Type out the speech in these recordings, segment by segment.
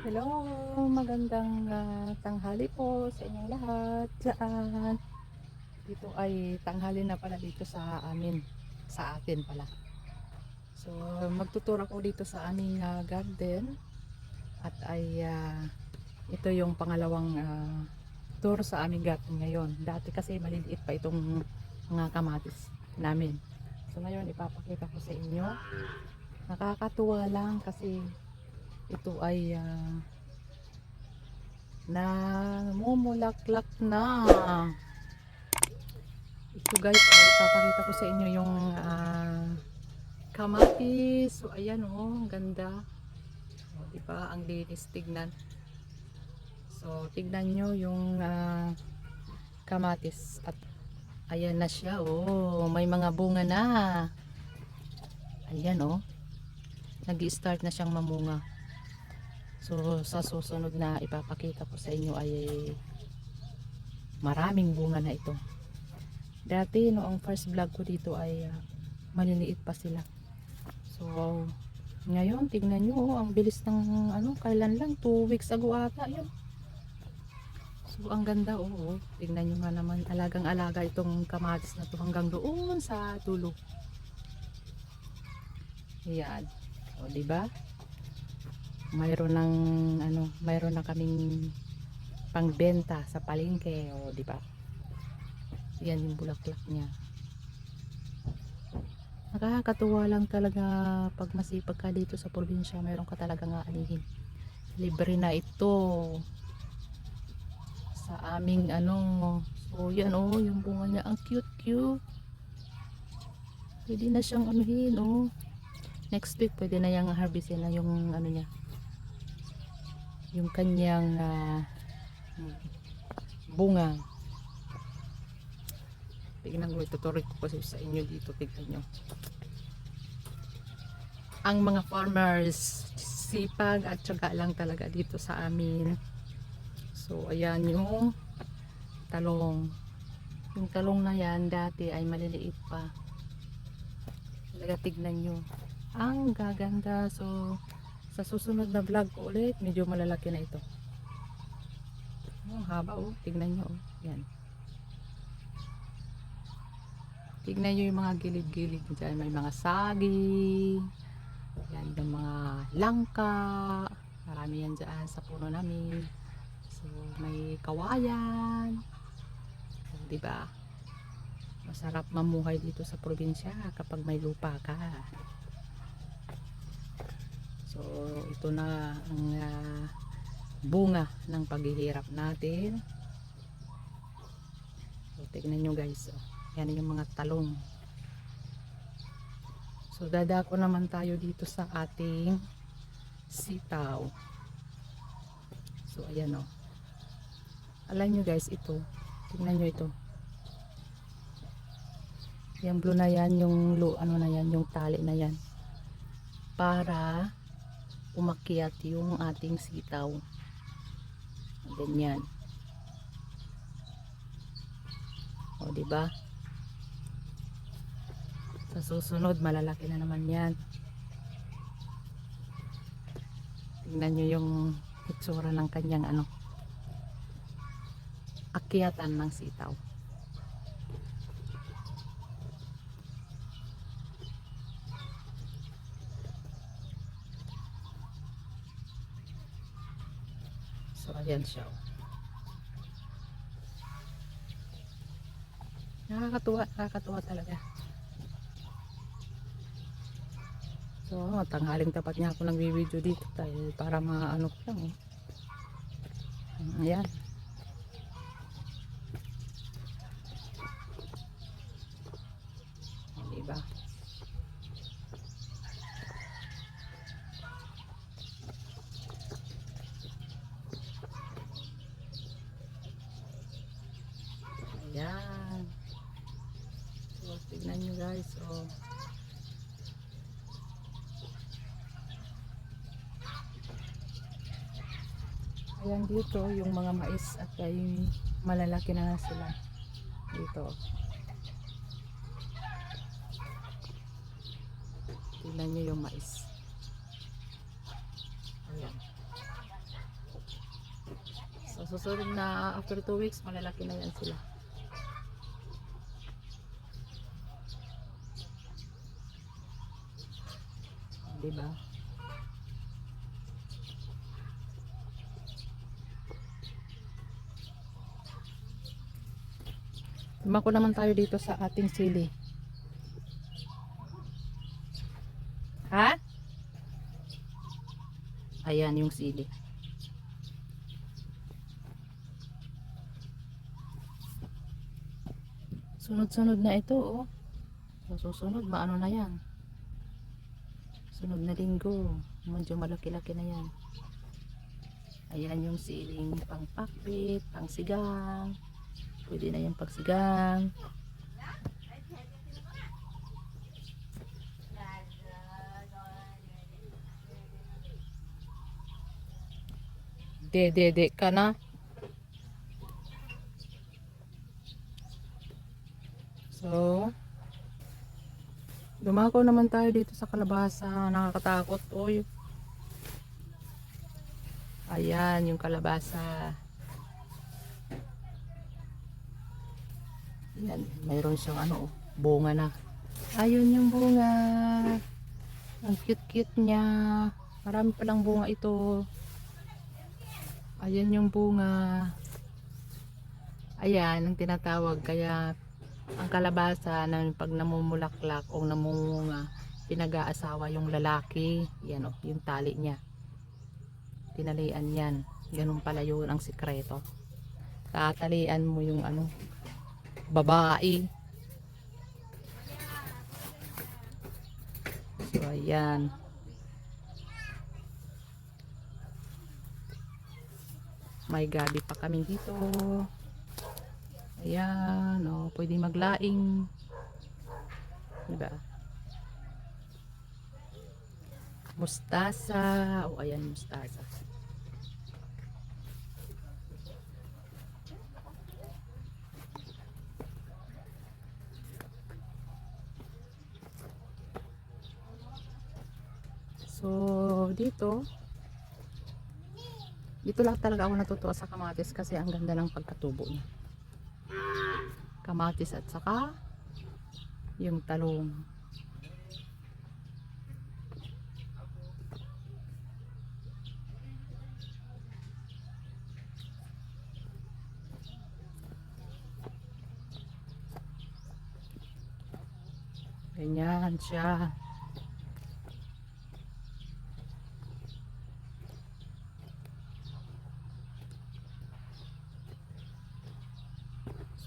Hello, magandang tanghali po sa inyong lahat dyan. Dito ay tanghali na pala dito sa amin, sa atin pala. So, magtuturo ako dito sa aming garden at ay ito yung pangalawang tour sa aming garden ngayon. Dati kasi maliliit pa itong mga kamatis namin. So, ngayon ipapakita ko sa inyo. Nakakatuwa lang kasi ito ay namumulaklak na. Ito guys, ipapakita ko sa inyo yung kamatis. So ayan oh, ang ganda. O, diba? Ang linis tignan. So tignan nyo yung kamatis at ayan na siya oh, may mga bunga na. Ayan oh, nag-i-start na siyang mamunga. So sa susunod na ipapakita ko sa inyo ay maraming bunga na ito. Dati noong first vlog ko dito ay maliliit pa sila. So ngayon tignan nyo oh, ang bilis ng ano, kailan lang 2 weeks ago ata yun. So ang ganda oh, tignan nyo nga naman, alagang alaga itong kamatis na to hanggang doon sa dulo. Ayan o, diba? Mayroon ng ano, mayroon na kaming pangbenta sa palengke o, diba? Yan yung bulaklak niya. Nakakatuwa lang talaga pag masipag ka dito sa probinsya, mayroon ka talagang aanihin. Libre na ito sa aming ano. So yan oh, yung bunga niya ang cute cute. Pwede na siyang anuhin oh. Next week pwede na yang harvestin na yung ano niya, yung kanyang bunga. Tignan ko, itutuloy ko kasi sa inyo dito. Tignan nyo ang mga farmers, sipag at syaga lang talaga dito sa amin. So ayan yung talong. Yung talong na yan dati ay maliliit pa. Talaga tignan nyo, ang gaganda. So sa susunod na vlog ko ulit, medyo malalaki na ito. Ang haba oh, tignan nyo oh. Yan. Tignan nyo yung mga gilid-gilid dyan. May mga saging. Yan yung mga langka. Marami yan dyan sa puno namin. So may kawayan. So, diba? Masarap mamuhay dito sa probinsya kapag may lupa ka. So ito na ang bunga ng paghihirap natin. So tignan nyo guys oh. Yan yung mga talong. So dadako naman tayo dito sa ating sitaw. So ayan oh. Alam nyo guys, ito tignan nyo ito. Yung blue na yan, yung ano na yan, yung tali na yan, para umakyat yung ating sitaw. Ganyan. O diba? Sa susunod malalaki na naman yan. Tingnan nyo yung itsura ng kanyang ano, akyatan ng sitaw. So ayan siya. Nakakatuwa talaga. So tanghaling tapat niya ako nagbi-video dito dahil para maano ko lang eh. Ayan. Diba? Ayan. So tignan nyo guys. So ayan dito yung mga mais at ay malalaki na sila dito. Tingnan nyo yung mais. Ayan. susunod na after 2 weeks malalaki na yan sila. Diba? Tumako naman tayo dito sa ating sili. Ha? Ayan yung sili. Sunod-sunod na ito, oh. Susunod, maano na yan. Sunod na linggo. Medyo malaki-laki na yan. Ayan yung siling pang pakbit, pang sigang. Pwede na yung pagsigang. De ka na. So, dumako naman tayo dito sa kalabasa. Nakakatakot. Oy. Ayan yung kalabasa. Ayan, mayroon siyang ano, bunga na. Ayun yung bunga. Ang cute-cute niya. Marami palang bunga ito. Ayan yung bunga. Ayan ang tinatawag. Kaya ang kalabasa na pag namumulaklak o namumunga, pinag-aasawa yung lalaki. Yan o, yung tali niya. Tinalian yan. Ganun pala yun ang sikreto. Tatalian mo yung ano, babae. So ayan. May gabi pa kami dito. Ayan, oh, pwede maglaing. Diba? Mustasa. Oh, ayan, mustasa. So, dito lang talaga ako natutuwa sa kamatis kasi ang ganda ng pagkatubo niya. Kamatis at saka yung talong. Ganyan siya.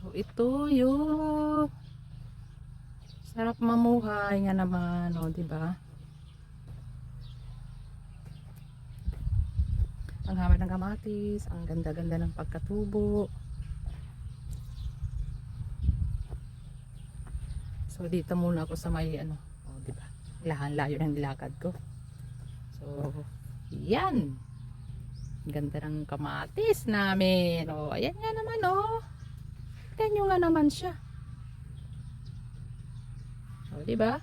So ito yung sarap mamuhay nga naman, oh, di ba? Ang haba ng kamatis, ang ganda-ganda ng pagkatubo. So dito muna ako sa may ano, oh, di ba? Layo ng nilakad ko. So, yan. Ganda ng kamatis namin. Oh, ayan nga naman, oh. Ganyan nga naman siya. Oh, di ba?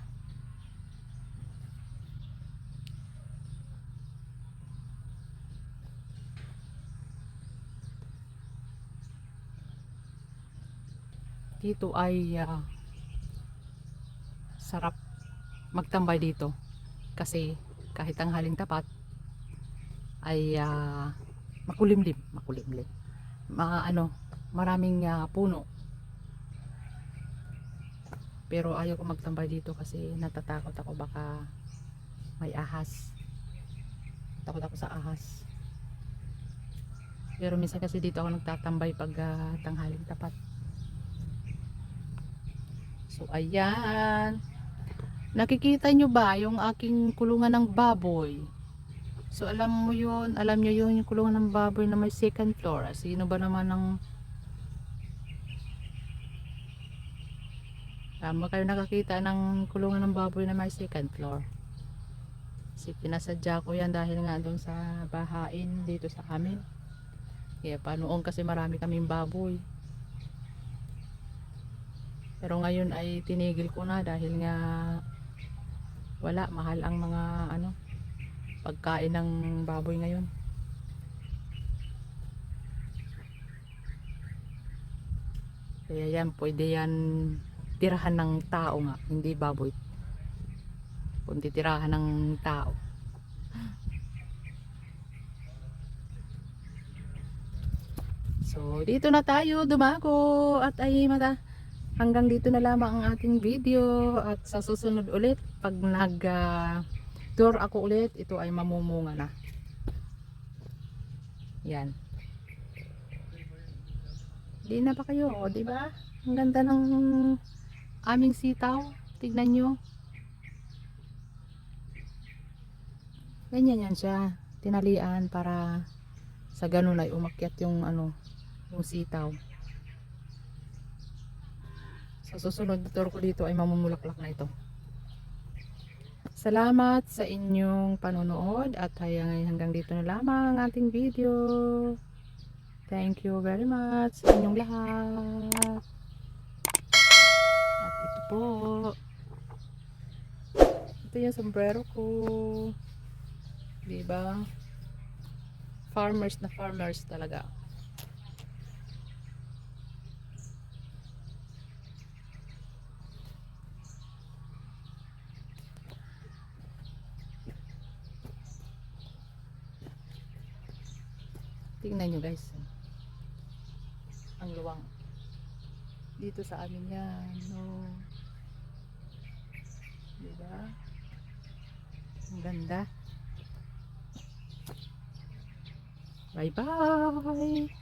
Dito ay sarap magtambay dito kasi kahit ang haling tapat ay makulimlim ano, maraming puno, pero ayaw ko magtambay dito kasi natatakot ako baka may ahas. Takot ako sa ahas, pero minsan kasi dito ako nagtatambay pag tanghaling tapat. So ayan, nakikita nyo ba yung aking kulungan ng baboy? So alam mo yun, alam nyo yun, yung kulungan ng baboy na may second floor. Sino ba naman ang tama kayo nakakita ng kulungan ng baboy na may second floor? Kasi pinasadya ko yan dahil nga doon sa bahain dito sa amin. Kaya panoon kasi marami kaming baboy. Pero ngayon ay tinigil ko na dahil nga wala, mahal ang mga ano, pagkain ng baboy ngayon. Kaya yan, pwede yan tirahan ng tao nga, hindi baboy. Kundi tirahan ng tao. So, dito na tayo dumago at ay hanggang dito na lamang ang ating video at sa susunod ulit pag tour ako ulit, ito ay mamumunga na. Yan. Di na pa kayo, o, di ba? Ang ganda ng aming sitaw. Tignan nyo. Ganyan yan siya. Tinalian para sa ganun ay umakyat yung yung sitaw. Sa susunod na tour ko dito ay mamumulaklak na ito. Salamat sa inyong panonood at hanggang dito na lamang ang ating video. Thank you very much sa inyong lahat. At ito po. Ito yung sombrero ko. Diba? Farmers na farmers talaga. Tingnan nyo guys. Ang luwang. Dito sa amin yan. No. Diba? Ang ganda. Bye bye.